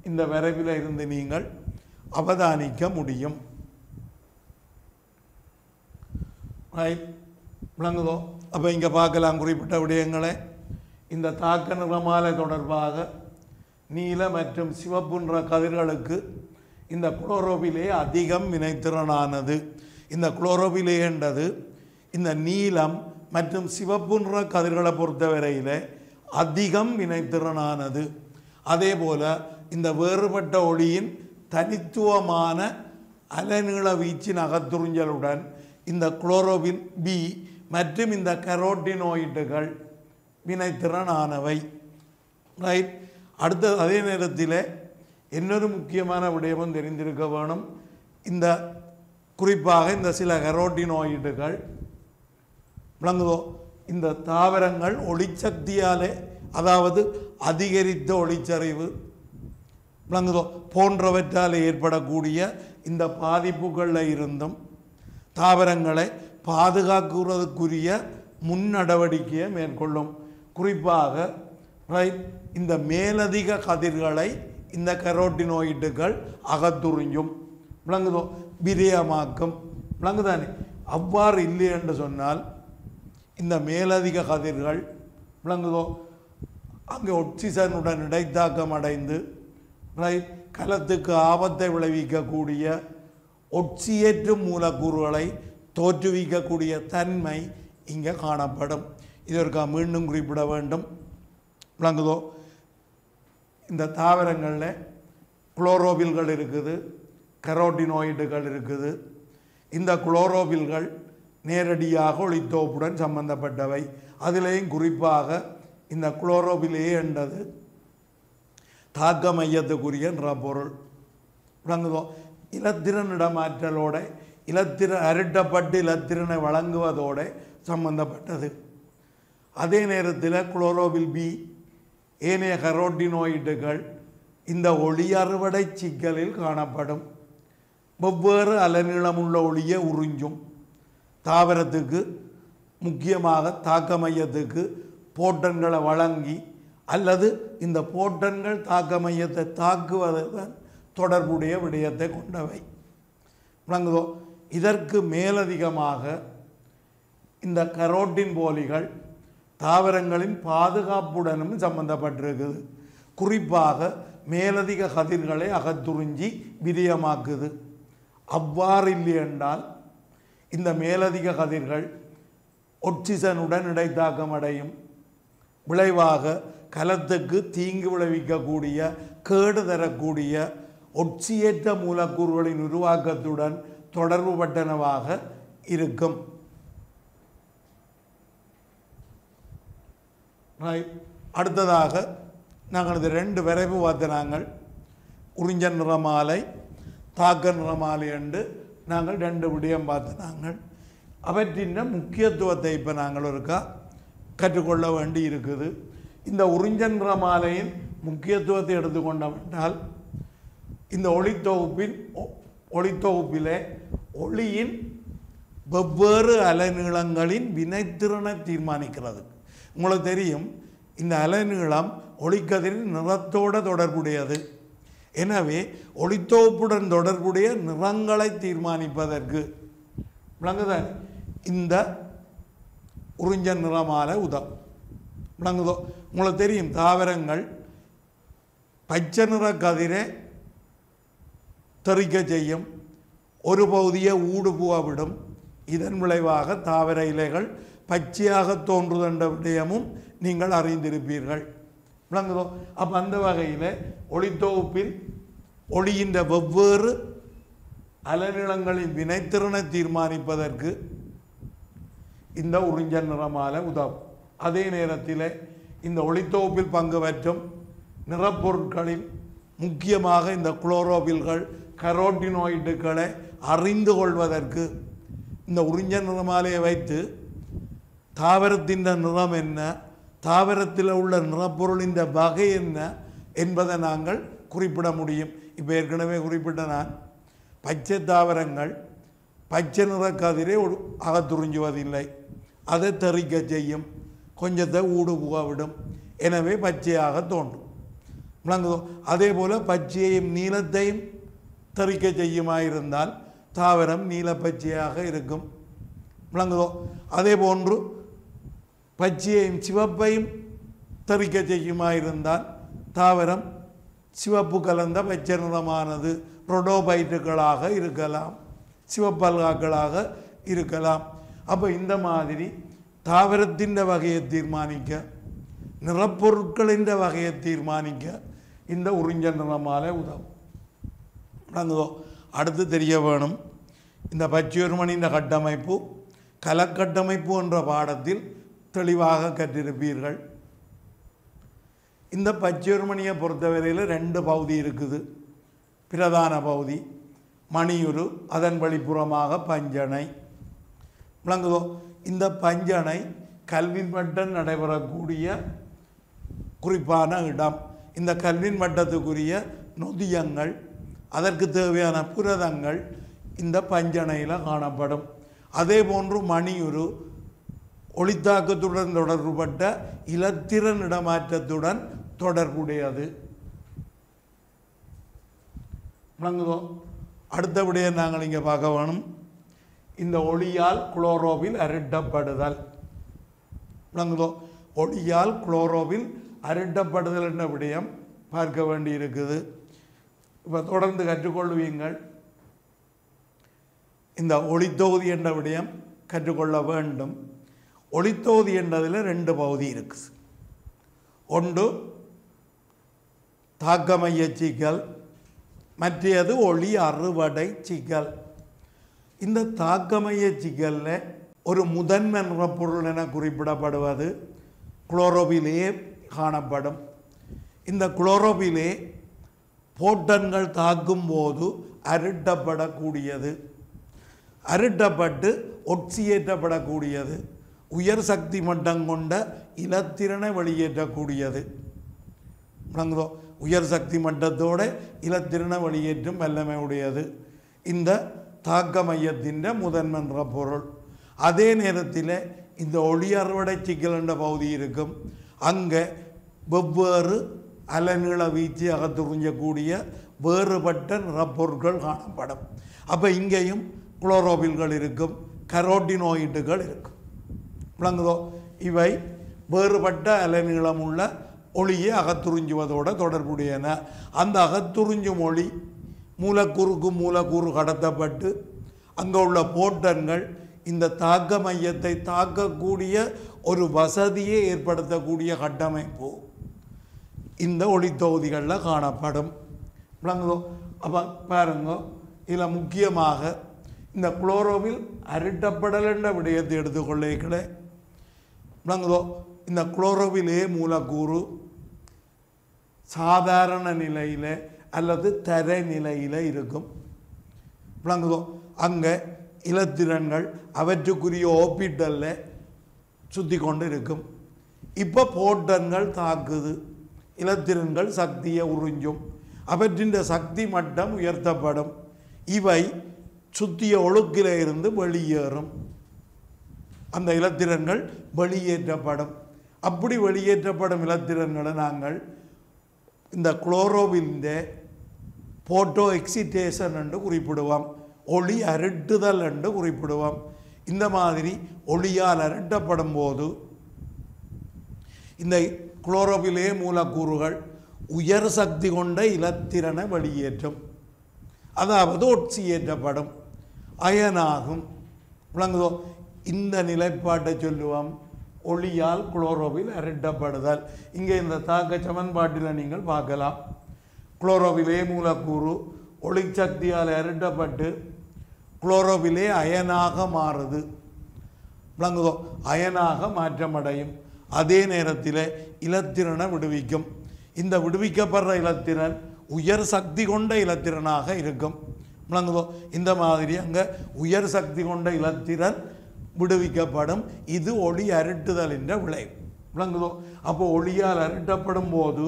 இந்த வரைவில் இருந்து நீங்கள் அவதானிக்க முடியும். விளங்குதோ? அப்போ இங்கே பார்க்கலாம் குறிப்பிட்ட விடயங்களை. இந்த தாக்க நிறமாலை தொடர்பாக நீல மற்றும் சிவப்பு நிற கதிர்களுக்கு இந்த குளோரோபிலே அதிகம் வினைத்திறனானது. இந்த குளோரோபிலே என்றது இந்த நீலம் மற்றும் சிவப்பு நிற கதிர்களை பொறுத்தவரையில் அதிகம் வினைத்திறனானது. அதே போல் இந்த வேறுபட்ட ஒளியின் தனித்துவமான அலைநீள வீச்சின் அகத்துறிஞ்சலுடன் இந்த குளோரோபில் பி மற்றும் இந்த கரோட்டினோயிட்டுகள் வினைத்திறனானவை. ரைட். அடுத்த அதே நேரத்தில் இன்னொரு முக்கியமான விடயமும் தெரிந்திருக்க வேணும். இந்த குறிப்பாக இந்த சில கரோட்டினோயிட்டுகள் விளங்குதோ, இந்த தாவரங்கள் ஒளிச்சக்தியாலே, அதாவது அதிகரித்த ஒளிச்சரிவு விளங்குதோ போன்றவற்றால் ஏற்படக்கூடிய இந்த பாதிப்புகளில் இருந்தும் தாவரங்களை பாதுகாக்கிறதுக்குரிய முன்னடவடிக்கையை மேற்கொள்ளும். குறிப்பாக ரைட் இந்த மேலதிக கதிர்களை இந்த கரோட்டினோயிட்டுகள் அகத்துறிஞ்சும். விளங்குதோ? விரயமாக்கும். விளங்குதானே? அவ்வாறு இல்லை என்று சொன்னால் இந்த மேலதிக கதிர்கள் விளங்குதோ அங்கே ஒக்சிஜனுடன் இடைத்தாக்கம் அடைந்து ரைட் கலத்துக்கு ஆபத்தை விளைவிக்கக்கூடிய ஒட்சியேற்றும் மூலக்கூறுகளை தோற்றுவிக்கக்கூடிய தன்மை இங்கே காணப்படும். இதற்கு மீண்டும் குறிப்பிட வேண்டும். விளங்குதோ? இந்த தாவரங்களில் குளோரோபில்கள் இருக்குது, கரோட்டினாய்டுகள் இருக்குது. இந்த குளோரோபில்கள் நேரடியாக ஒளித்தோப்புடன் சம்பந்தப்பட்டவை. அதிலேயும் குறிப்பாக இந்த குளோரோபில் ஏ என்றது தாக்க மையத்துக்குரிய நிறப்பொருள். விளங்குதோ? இலத்திரன் இடமாற்றலோட அரட்டப்பட்டு இலத்திரனை வழங்குவதோடு சம்பந்தப்பட்டது. அதே நேரத்தில் குளோரோபில் பி ஏனைய கரோட்டினாய்டுகள் இந்த ஒளி அறுவடை சிக்கலில் காணப்படும். வெவ்வேறு அலைநீளமுள்ள ஒளியை உறிஞ்சும். தாவரத்துக்கு முக்கியமாக தாக்க மையத்துக்கு போட்டன்களை வழங்கி அல்லது இந்த போட்டன்கள் தாக்க மையத்தை தாக்குவதுடன் தொடர்புடைய விடயத்தை கொண்டவை. விளங்குதோ? இதற்கு மேலதிகமாக இந்த கரோட்டின் போலிகள் தாவரங்களின் பாதுகாப்புடனும் சம்பந்தப்பட்டிருக்குது. குறிப்பாக மேலதிக கதிர்களை அகத்துறிஞ்சி விரியமாக்குது. அவ்வாறு இல்லை என்றால் இந்த மேலதிக கதிர்கள் ஒட்சிசனுடன் இடைத்தாக்கம் அடையும். விளைவாக கலத்துக்கு தீங்கு விளைவிக்கக்கூடிய கேடு தரக்கூடிய ஒட்சியேற்ற மூலக்கூறுகளின் உருவாக்கத்துடன் தொடர்பு பட்டனவாக இருக்கும். அடுத்ததாக நாங்கள் இது 2 வரைவு பார்த்த நாங்கள் உறிஞ்ச நிறமாலை தாக்க நிறமாலை என்று நாங்கள் 2 விடயம் பார்த்த நாங்கள். அவற்றின் முக்கியத்துவத்தை இப்போ நாங்கள் ஒருக்கா கற்றுக்கொள்ள வேண்டி இருக்குது. இந்த உறிஞ்ச நிறமாலையின் முக்கியத்துவத்தை எடுத்துக்கொண்டவென்றால் இந்த ஒளித்தொகுப்பிலே ஒளியின் வெவ்வேறு அலைநீளங்களின் வினைத்திறனை தீர்மானிக்கிறது. உங்களுக்கு தெரியும் இந்த அலைநீளம் ஒளிக்கதிரின் நிறத்தோடு தொடர்புடையது. எனவே ஒளித்தொகுப்புடன் தொடர்புடைய நிறங்களை தீர்மானிப்பதற்கு விளங்குதான் இந்த உறிஞ்ச நிறமாலை உதவும். விளங்குதோ? உங்களுக்கு தெரியும் தாவரங்கள் பச்சை நிற கதிரை தெறிக்க செய்யும். ஒரு பகுதியை ஊடுபுக விடும். இதன் விளைவாக தாவர இலைகள் பச்சையாக தோன்றுகின்ற விடயமும் நீங்கள் அறிந்திருப்பீர்கள். விளங்குதோ? அப்போ அந்த வகையில் ஒளித்தொகுப்பில் ஒளியின் வெவ்வேறு அலைநீளங்களின் வினைத்திறனை தீர்மானிப்பதற்கு இந்த உறிஞ்ச நிறமாலை உதவும். அதே நேரத்தில் இந்த ஒளித்தொகுப்பில் பங்கு பெற்றும் நிறப்பொருட்களில் முக்கியமாக இந்த குளோரோபில்கள் கரோட்டினாய்டுகளை அறிந்து கொள்வதற்கு இந்த உறிஞ்ச நிறமாலையை வைத்து தாவரத்தின் நிறம் என்ன, தாவரத்தில் உள்ள நிறப்பொருளின் வகை என்ன என்பதை நாங்கள் குறிப்பிட முடியும். இப்போ ஏற்கனவே குறிப்பிட்ட நான் பச்சை தாவரங்கள் பச்சை நிற கதிரை அகத்துறிஞ்சுவதில்லை. அதை தெறிக்க செய்யும். கொஞ்சத்தை ஊடுபுக விடும். எனவே பச்சையாக தோன்றும். விளங்குதோ? அதே போல் பச்சையையும் நீலத்தையும் தெறிக்க செய்யுமாயிருந்தால் தாவரம் நீல பச்சையாக இருக்கும். விளங்குதோ? அதே போன்று பச்சையையும் சிவப்பையும் தெறிக்க செய்யுமாயிருந்தால் தாவரம் சிவப்பு கலந்த பச்சை நிறமானது ரொடோபைட்டுகளாக இருக்கலாம், சிவப்பல்காக்களாக இருக்கலாம். அப்போ இந்த மாதிரி தாவரத்தின் வகையை தீர்மானிக்க, நிறப்பொருட்களின் வகையை தீர்மானிக்க இந்த உறிஞ்ச நிறமாலை உதவும். விளங்குதோ? அடுத்து தெரிய வேணும் இந்த பச்சையொருமணியின் கட்டமைப்பு கலக்கட்டமைப்பு என்ற பாடத்தில் தெளிவாக கற்றிருப்பீர்கள். இந்த பச்சையொருமணியை பொறுத்தவரையில் 2 பகுதி இருக்குது. பிரதான பகுதி மணியுரு, அதன் வெளிப்புறமாக பஞ்சனை. விளங்குதோ? இந்த பஞ்சனை கல்வின் மட்டம் நடைபெறக்கூடிய குறிப்பான இடம். இந்த கல்வின் மட்டத்துக்குரிய நொதியங்கள், அதற்கு தேவையான புரதங்கள் இந்த பஞ்சனையில் காணப்படும். அதே போன்று மணியுரு ஒளித்தாக்கத்துடன் தொடர்புபட்ட இலத்திரன் இடமாற்றத்துடன் தொடர்புடையது. விளங்குதோ? அடுத்தபடியே நாங்கள் இங்கே பார்க்க வேணும் இந்த ஒளியால் குளோரோபில் அரட்டப்படுதல். விளங்குதோ? ஒளியால் குளோரோபில் அரட்டப்படுதல் என்ற விடயம் பார்க்க வேண்டி இருக்குது. இப்போ தொடர்ந்து கற்றுக்கொள்வீங்கள். இந்த ஒளித்தொகுதி என்ற விடயம் கற்றுக்கொள்ள வேண்டும். ஒளித்தொகுதி என்றதில் 2 பகுதி இருக்குது. ஒன்று தாக்க மையச்சிக்கல், மற்றது ஒளி அறுவடை சிக்கல். இந்த தாக்கமைய சிக்கலில் ஒரு முதன்மை நிறப்பொருள் என குறிப்பிடப்படுவது குளோரோபிலே காணப்படும். இந்த குளோரோபிலே போட்டன்கள் தாக்கும் போது அருட்டப்படக்கூடியது, அருட்டப்பட்டு ஒட்சியேற்றப்படக்கூடியது, உயர் சக்தி மட்டம் கொண்ட இலத்திரனை வெளியேற்றக்கூடியது. விளங்குதோ? உயர் சக்தி மட்டத்தோட இலத்திரனை வெளியேற்றும் வல்லமை உடையது இந்த தாக்க மையத்தின் முதன்மை என்ற பொருள். அதே நேரத்தில் இந்த ஒளி அறுவடை சிக்கல் என்ற பகுதி இருக்கும். அங்கே வெவ்வேறு அலநீள வீச்சு அகத்துறிஞ்சக்கூடிய வேறுபட்ட நிறப்பொருட்கள் காணப்படும். அப்போ இங்கேயும் குளோரோபில்கள் இருக்கும், கரோட்டினோயிட்டுகள் இருக்கும். விளங்குதோ? இவை வேறுபட்ட அலநீளமுள்ள ஒளியை அகத்துறிஞ்சுவதோடு தொடர்புடையன. அந்த அகத்துறிஞ்சும் ஒளி மூலக்கூறுக்கு மூலக்கூறு கடத்தப்பட்டு அங்கே உள்ள போட்டன்கள் இந்த தாக்க மையத்தை தாக்கக்கூடிய ஒரு வசதியை ஏற்படுத்தக்கூடிய கட்டமைப்பு இந்த ஒளித்தொகுதிகளில் காணப்படும். விளங்குதோ? அப்போ பாருங்க, இதில் முக்கியமாக இந்த குளோரோவில் அருட்டப்படல் என்ற விடயத்தை எடுத்துக்கொள்ளே விளங்குதோ? இந்த குளோரோவிலே மூலக்கூறு சாதாரண நிலையில் அல்லது தர நிலையில் இருக்கும். விளங்குதோ? அங்கே இலத்திரன்கள் அவற்றுக்குரிய ஓப்பிட்டலில் சுற்றி கொண்டு இருக்கும். இப்போ போட்டன்கள் தாக்குது, இலத்திரன்கள் சக்தியை உறிஞ்சும், அவற்றின் சக்தி மட்டம் உயர்த்தப்படும். இவை சுத்திய ஒழுக்கில் இருந்து வெளியேறும், அந்த இலத்திரன்கள் வெளியேற்றப்படும். அப்படி வெளியேற்றப்படும் இலத்திரன்களை நாங்கள் இந்த குளோரோவிலின் போட்டோ எக்ஸிட்டேஷன் என்று குறிப்பிடுவோம், ஒளி அருட்டுதல் என்று குறிப்பிடுவோம். இந்த மாதிரி ஒளியால் அருட்டப்படும் போது இந்த குளோரோபிலே மூலக்கூறுகள் உயர் சக்தி கொண்ட இலத்திரனை வெளியேற்றும், அதாவது ஒட்சியேற்றப்படும், அயனாகும். விளங்குதோ? இந்த நிலைப்பாட்டை சொல்லுவோம் ஒளியால் குளோரோபில் அருட்டப்படுதல். இங்கே இந்த தாக்க சமன்பாட்டில் நீங்கள் பார்க்கலாம். குளோரோபிலே மூலக்கூறு ஒளிச்சக்தியால் அருட்டப்பட்டு குளோரோபிலே அயனாக மாறுது. விளங்குதோ? அயனாக மாற்றமடையும். அதே நேரத்தில் இலத்திரனை விடுவிக்கும். இந்த விடுவிக்கப்படுற இலத்திரன் உயர் சக்தி கொண்ட இலத்திரனாக இருக்கும். விளங்குதோ? இந்த மாதிரி அங்கே உயர் சக்தி கொண்ட இலத்திரன் விடுவிக்கப்படும். இது ஒளி அருட்டுதலின் விளைவு. விளங்குதோ? அப்போ ஒளியால் அருட்டப்படும் போது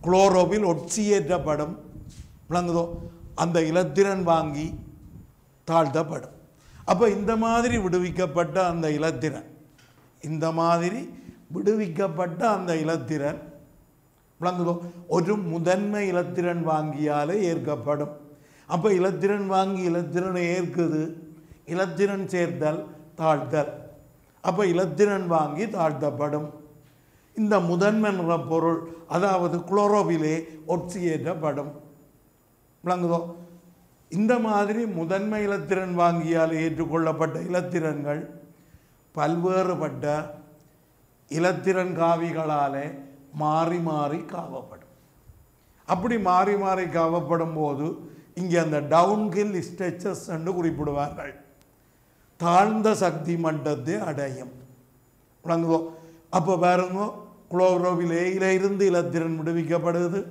குளோரோபில் ஒட்சியேற்றப்படும். விளங்குதோ? அந்த இலத்திரன் வாங்கி தாழ்த்தப்படும். அப்போ இந்த மாதிரி விடுவிக்கப்பட்ட அந்த இலத்திரன், இந்த மாதிரி விடுவிக்கப்பட்ட அந்த இலத்திரன் விளங்குதோ ஒரு முதன்மை இலத்திரன் வாங்கியாலே ஏற்கப்படும். அப்போ இலத்திரன் வாங்கி இலத்திரனை ஏற்குது, இலத்திரன் சேர்த்தல் தாழ்த்தல். அப்போ இலத்திரன் வாங்கி தாழ்த்தப்படும். இந்த முதன்மை நிறப்பொருள் அதாவது குளோரோபிலே ஒட்சியேற்றப்படும். விளங்குதோ? இந்த மாதிரி முதன்மை இலத்திரன் வாங்கியால் ஏற்றுக்கொள்ளப்பட்ட இலத்திரன்கள் பல்வேறுபட்ட இலத்திரன் காவிகளாலே மாறி மாறி காவப்படும். அப்படி மாறி மாறி காவப்படும் போது இங்கே அந்த டவுன்ஹில் ஸ்ட்ரெச்சஸ் என்று குறிப்பிடுவார்கள், தாழ்ந்த சக்தி மட்டத்தை அடையும். விளங்குதோ? அப்போ பாருங்க, குளோரோபிலே இருந்து இலத்திரன் விடுவிக்கப்படுது.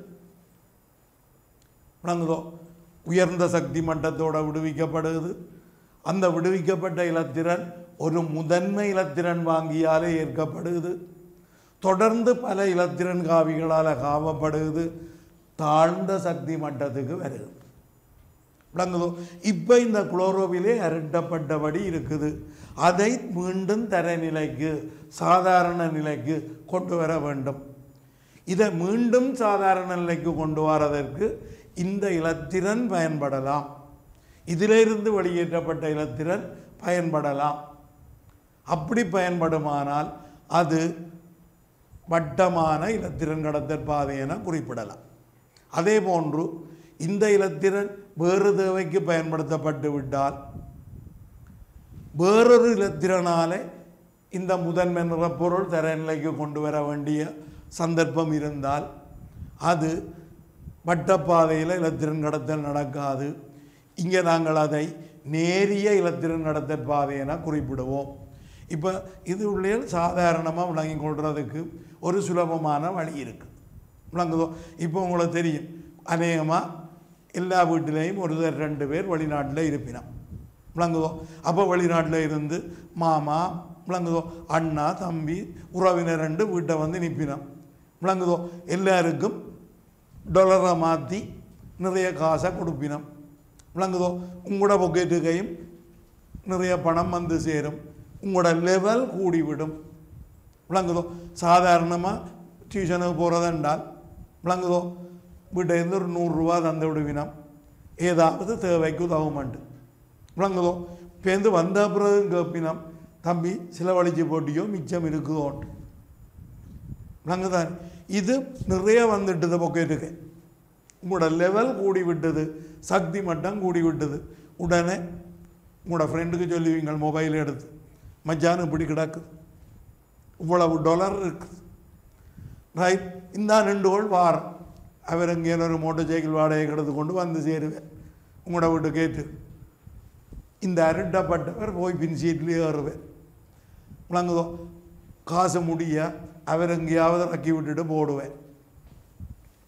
விளங்குதோ? உயர்ந்த சக்தி மட்டத்தோடு விடுவிக்கப்படுது. அந்த விடுவிக்கப்பட்ட இலத்திரன் ஒரு முதன்மை இலத்திரன் வாங்கியாலே ஏற்கப்படுது. தொடர்ந்து பல இலத்திரன் காவிகளால் காவப்படுது, தாழ்ந்த சக்தி மட்டத்துக்கு வருது. விளங்குதோ? இப்போ இந்த குளோரோபிலே அருட்டப்பட்டபடி இருக்குது. அதை மீண்டும் தரநிலைக்கு சாதாரண நிலைக்கு கொண்டு வர வேண்டும். இதை மீண்டும் சாதாரண நிலைக்கு கொண்டு வரதற்கு இந்த இலத்திரன் பயன்படலாம், இதிலிருந்து வெளியேற்றப்பட்ட இலத்திரன் பயன்படலாம். அப்படி பயன்படுமானால் அது வட்டமான இலத்திரன் கடத்தல் பாதை என குறிப்பிடலாம். அதே போன்று இந்த இலத்திரன் வேறு தேவைக்கு பயன்படுத்தப்பட்டு விட்டால் வேறொரு இலத்திரனாலே இந்த முதன்மை நிறப்பொருள் தரநிலைக்கு கொண்டு வர வேண்டிய சந்தர்ப்பம் இருந்தால் அது வட்டப்பாதையில் இலத்திரன் கடத்தல் நடக்காது. இங்கே நாங்கள் அதை நேரிய இலத்திரன் கடத்தல் பாதை என குறிப்பிடுவோம். இப்போ இது உள்ளே சாதாரணமாக விளங்கி கொள்றதுக்கு ஒரு சுலபமான வழி இருக்குது. விளங்குதோ? இப்போ உங்களுக்கு தெரியும், அநேகமாக எல்லா வீட்டிலையும் ஒருத்தர் 2 பேர் வெளிநாட்டில் இருப்பினோம். விளங்குதோ? அப்போ வெளிநாட்டில் இருந்து மாமா, விளங்குதோ, அண்ணா, தம்பி, உறவினர் 2 வீட்டை வந்து நிற்பினோம். விளங்குதோ? எல்லாருக்கும் டாலரை மாற்றி நிறைய காசை கொடுப்பினோம். விளங்குதோ? உங்களோட பொக்கெட்டுக்கையும் நிறைய பணம் வந்து சேரும். உங்களோட லெவல் கூடிவிடும். விளங்குதோ? சாதாரணமாக டியூஷனுக்கு போகிறதென்றால் விளங்குதோ வீட்டிலேருந்து ஒரு 100 ரூபா தந்து விடுவினோம், ஏதாவது தேவைக்கு உதவுமண்டு. விளங்குதோ? பேருந்து வந்த பிறகு கேட்பினோம், தம்பி செலவழிச்சு போட்டியோ மிச்சம் இருக்குதோன்ட்டு. விளங்குதான்? இது நிறைய வந்துட்டுது பொக்கெட்டுக்கு. உங்களோட லெவல் கூடி விட்டது, சக்தி மட்டம் கூடி விட்டது. உடனே உங்களோட ஃப்ரெண்டுக்கு சொல்லுவீங்க மொபைல் எடுத்து, மச்சான் இப்படி கிடக்குது, இவ்வளவு டாலர் இருக்குது, ரைட், இந்த 2 கோள் வாரம் அவர் எங்கேயும் ஒரு மோட்டர் சைக்கிள் வாடகை எடுத்து கொண்டு வந்து சேருவேன் உங்களோட வீட்டு கேட்டு. இந்த அரட்டப்பட்டவர் போய் பின் சீட்லேயே ஏறுவேன். விளங்குதோ? காசு முடிய அவர் எங்கேயாவது இறக்கி விட்டுட்டு போடுவேன்.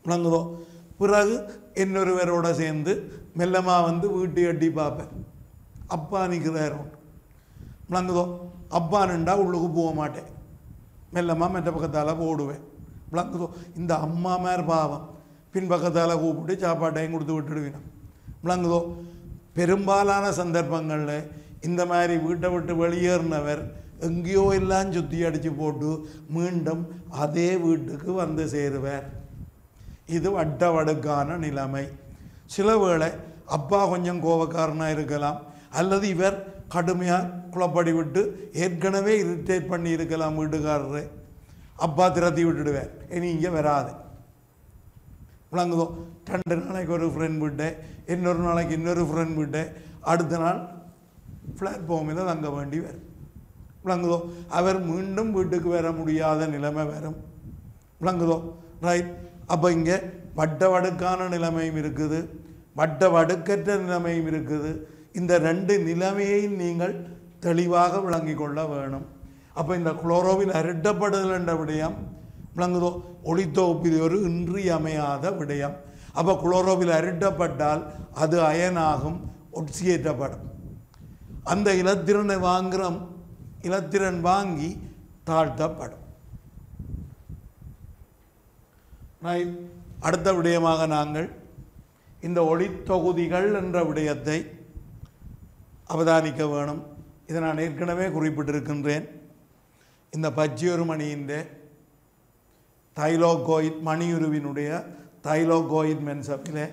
விளங்குதோ? பிறகு இன்னொருவரோட சேர்ந்து மெல்லமாக வந்து வீட்டை எட்டி பார்ப்பேன். அப்பா நிற்கிறாரோ. விளங்குதோ? அப்பா நின்றா உள்ளுக்கு போக மாட்டேன், மெல்லமாக மெட்ட பக்கத்தால் போடுவேன். விளங்குதோ? இந்த அம்மா மேர் பாவம் பின்பக்கத்தால் கூப்பிட்டு சாப்பாட்டையும் கொடுத்து விட்டுடுவேன். விளங்குதோ? பெரும்பாலான சந்தர்ப்பங்களில் இந்த மாதிரி வீட்டை விட்டு வெளியேறினவர் எங்கேயோ எல்லாம் சுற்றி அடித்து போட்டு மீண்டும் அதே வீட்டுக்கு வந்து சேருவார். இது வட்டவடுக்கான நிலைமை. சில வேளை அப்பா கொஞ்சம் கோபக்காரனாக இருக்கலாம், அல்லது இவர் கடுமையாக குழப்படி விட்டு ஏற்கனவே இரிட்டேட் பண்ணி இருக்கலாம் வீட்டுக்காரரை. அப்பா திரத்தி விட்டுடுவார், இனி இங்கே வராது. விளங்குதோ? 2 நாளைக்கு ஒரு ஃப்ரெண்ட் விட்டேன், இன்னொரு நாளைக்கு இன்னொரு ஃப்ரெண்ட் விட்டேன், அடுத்த நாள் பிளாட்ஃபார்மில் தங்க வேண்டி வரும். விளங்குதோ? அவர் மீண்டும் வீட்டுக்கு வர முடியாத நிலைமை வரும். விளங்குதோ? ரைட். அப்போ இங்கே வட்ட வடுக்கான நிலைமையும் இருக்குது, வட்ட வடுக்கற்ற நிலைமையும் இருக்குது. இந்த 2 நிலைமையையும் நீங்கள் தெளிவாக விளங்கி கொள்ள வேணும். அப்போ இந்த குளோரோவில் அரட்டப்படுதல் என்ற விடயம் விளங்குதோ? ஒளித்தொகுப்பில் ஒரு இன்றியமையாத விடயம். அப்போ குளோரோவில் அரட்டப்பட்டால் அது அயனாகும், ஒட்சியேற்றப்படும். அந்த இலத்திரனை இலத்திரன் வாங்கி தாழ்த்தப்படும். அடுத்த விடயமாக நாங்கள் இந்த ஒளித்தொகுதிகள் என்ற விடயத்தை அவதானிக்க வேணும். இதை நான் ஏற்கனவே குறிப்பிட்டிருக்கின்றேன். இந்த பச்சையொரு மணியின் தைலோகோயிட் மணியுருவினுடைய தைலோகோயிட் மென்சப்பில்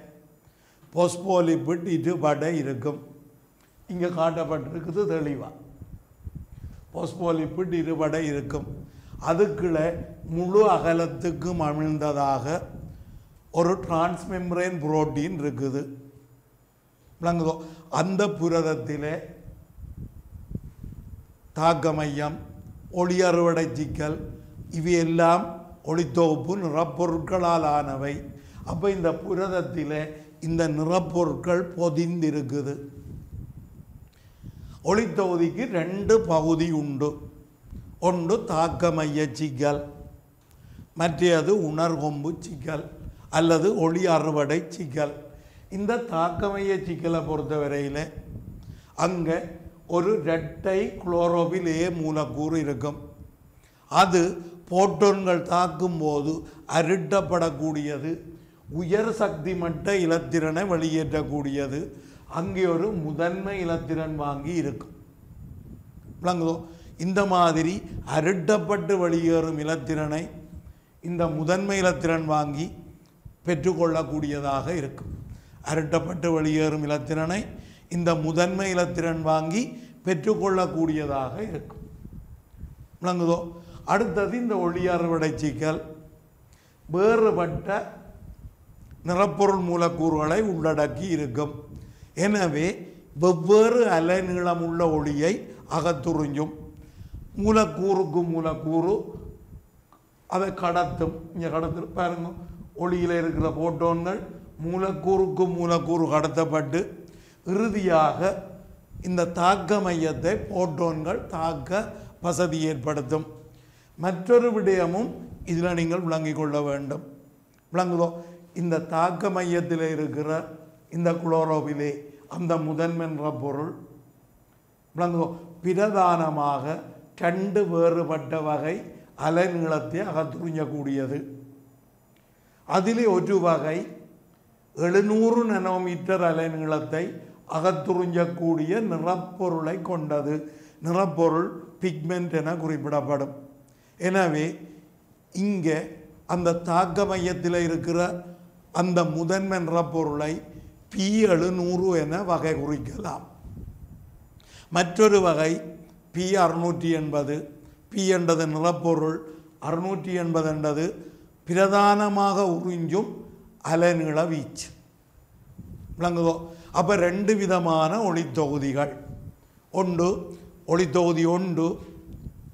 போஸ்போலிபிட் இருபடை இருக்கும். இங்கே காட்டப்பட்டிருக்குது தெளிவாக. போஸ்போலிபிட் இருபடை இருக்கும். அதுக்குள்ள முழு அகலத்துக்கும் அமிழ்ந்ததாக ஒரு டிரான்ஸ்மெம்பரேன் புரோட்டீன் இருக்குது. விளங்குதோ? அந்த புரதத்தில் தாக்க மையம், ஒளி அறுவடை சிக்கல், இவையெல்லாம் ஒளித்தொகுப்பு நிறப்பொருட்களால் ஆனவை. அப்போ இந்த புரதத்தில் இந்த நிறப்பொருட்கள் பொதிந்திருக்குது. ஒளித்தொகுதிக்கு 2 பகுதி உண்டு. ஒன்று தாக்க மைய சிக்கல், மற்றது உணர்கொம்பு சிக்கல் அல்லது ஒளி அறுவடை சிக்கல். இந்த தாக்க மைய சிக்கலை பொறுத்தவரையில் அங்கே ஒரு இரட்டை குளோரோபில் A மூலக்கூறு இருக்கும். அது போட்டோன்கள் தாக்கும் போது அருட்டப்படக்கூடியது, உயர் சக்தி மட்ட இலத்திரனை வெளியேற்றக்கூடியது. அங்கே ஒரு முதன்மை இலத்திரன் வாங்கி இருக்கும். விளங்குதோ? இந்த மாதிரி அருட்டப்பட்டு வெளியேறும் இலத்திரனை இந்த முதன்மை இலத்திரன் வாங்கி பெற்றுக்கொள்ளக்கூடியதாக இருக்கும். அருட்டப்பட்டு வெளியேறும் இலத்திரனை இந்த முதன்மை இலத்திரன் வாங்கி பெற்றுக்கொள்ளக்கூடியதாக இருக்கும். விளங்குதோ? அடுத்தது இந்த ஒளி அறுவடை சிக்கல் வேறுபட்ட நிறப்பொருள் மூலக்கூறுகளை உள்ளடக்கி இருக்கும். எனவே வெவ்வேறு அலைநீளமுள்ள ஒளியை அகத்துறிஞ்சும். மூலக்கூறுக்கு மூலக்கூறு அதை கடத்தும். இங்கே கடத்து பாருங்க, ஒளியில் இருக்கிற போட்டோன்கள் மூலக்கூறுக்கு மூலக்கூறு கடத்தப்பட்டு இறுதியாக இந்த தாக்க மையத்தை போட்டோன்கள் தாக்க வசதி ஏற்படுத்தும். மற்றொரு விடயமும் இதில் நீங்கள் விளங்கிக் கொள்ள வேண்டும். விளங்குதோ? இந்த தாக்க மையத்தில் இருக்கிற இந்த குளோரோபிலே அந்த முதன்மென்ற பொருள் விளங்குதோ பிரதானமாக 2 வேறுபட்ட வகை அலைநீளத்தை அகத்துறிஞ்சக்கூடியது. அதிலே ஒரு வகை 700 நானோமீட்டர் அலைநீளத்தை அகத்துறிஞ்சக்கூடிய நிறப்பொருளை கொண்டது. நிறப்பொருள் பிக்மெண்ட் என குறிப்பிடப்படும். எனவே இங்கே அந்த தாக்க மையத்தில் இருக்கிற அந்த முதன்மை நிறப்பொருளை P700 என வகை குறிக்கலாம். மற்றொரு வகை P680. P என்றது நிறப்பொருள், 680 என்றது பிரதானமாக உறிஞ்சும் அலைநீள வீச்சு. விளங்குதோ? அப்போ 2 விதமான ஒளித்தொகுதிகள். ஒன்று ஒளித்தொகுதி 1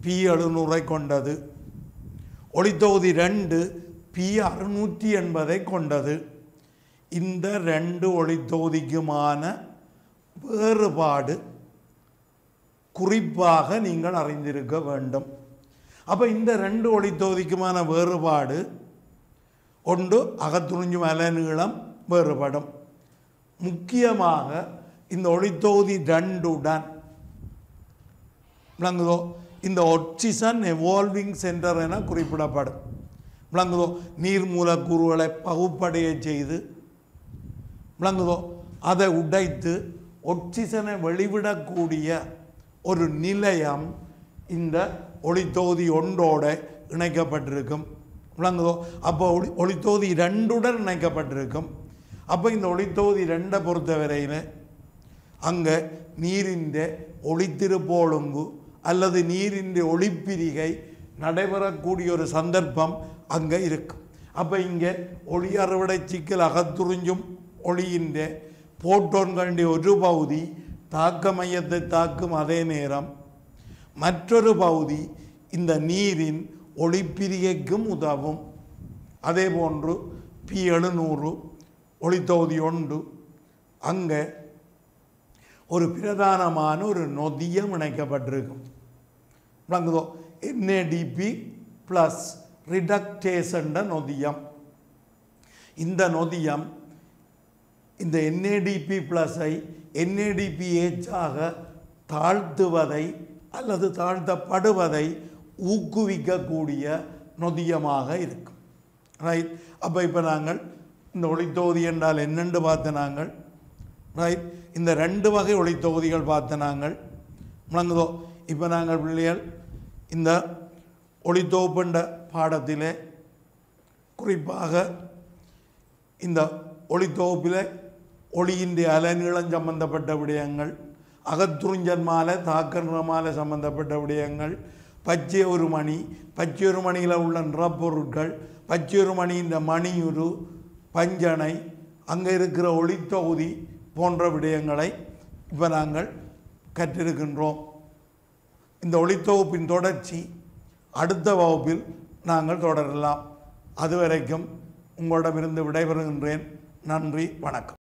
P700 கொண்டது, ஒளித்தொகுதி 2 P680 கொண்டது. இந்த 2 ஒளித்தொகுதிக்குமான வேறுபாடு குறிப்பாக நீங்கள் அறிந்திருக்க வேண்டும். அப்போ இந்த 2 ஒளித்தொகுதிக்குமான வேறுபாடு ஒன்று அகத்துறிஞ்சும் அலைநீளம் வேறுபடும். முக்கியமாக இந்த ஒளித்தொகுதி 2உடன் விளங்குதோ இந்த ஆக்சிஜன் எவால்விங் சென்டர் என குறிப்பிடப்படும். விளங்குதோ நீர் மூலக்கூறுகளை பகுப்படைய செய்து விளங்குதோ அதை உடைத்து ஆக்சிஜனை வெளிவிடக்கூடிய ஒரு நிலையம் இந்த ஒளித்தொகுதி 1ஓட இணைக்கப்பட்டிருக்கும். விளங்குதோ அப்போ ஒளித்தொகுதி 2உடன் இணைக்கப்பட்டிருக்கும். அப்போ இந்த ஒளித்தொகுதி 2 பொறுத்தவரையில் அங்கே நீரின் ஒளித்திருப்பொழுங்கு அல்லது நீரின் ஒளிப்பிரிகை நடைபெறக்கூடிய ஒரு சந்தர்ப்பம் அங்கே இருக்கும். அப்போ இங்கே ஒளி அறுவடை சிக்கல் அகத்துறிஞ்சும் ஒளியின் போட்டோன்களுடைய ஒரு பகுதி தாக்க மையத்தை தாக்கும். அதே நேரம் மற்றொரு பகுதி இந்த நீரின் ஒளிப்பிரிகைக்கும் உதவும். அதே போன்று P700 ஒளித்தொகுதி 1 அங்கே ஒரு பிரதானமான ஒரு நொதியம் இணைக்கப்பட்டிருக்கும். விளங்குதோ NADP ப்ளஸ் ரிடக்டேஸ் என்ற நொதியம். இந்த நொதியம் இந்த NADP ப்ளஸை NADPH ஆக தாழ்த்துவதை அல்லது தாழ்த்தப்படுவதை ஊக்குவிக்கக்கூடிய நொதியமாக இருக்கும். ரைட். அப்போ இப்போ நாங்கள் இந்த ஒளித்தொகுதி என்றால் என்னென்று பார்த்த நாங்கள். ரைட். இந்த 2 வகை ஒளித்தொகுதிகள் பார்த்த நாங்கள். விளங்குதோ இப்போ நாங்கள் பிள்ளைகள் இந்த ஒளித்தொகுப்புண்ட பாடத்திலே குறிப்பாக இந்த ஒளித்தொகுப்பில் ஒளியின் அலைநீளம் சம்பந்தப்பட்ட விடயங்கள், அகத்துறிஞ்சல் மாலை தாக்க நிறமாலை சம்பந்தப்பட்ட விடயங்கள், பச்சையொரு மணி, பச்சையொரு மணியில் உள்ள நிறப்பொருட்கள், பச்சையொரு மணியின் மணியுரு, பஞ்சனை, அங்கே இருக்கிற ஒளித்தொகுதி போன்ற விடயங்களை இப்போ நாங்கள் கற்றிருக்கின்றோம். இந்த ஒளித்தொகுப்பின் தொடர்ச்சி அடுத்த வகுப்பில் நாங்கள் தொடரலாம். அதுவரைக்கும் உங்களிடமிருந்து விடைபெறுகின்றேன். நன்றி, வணக்கம்.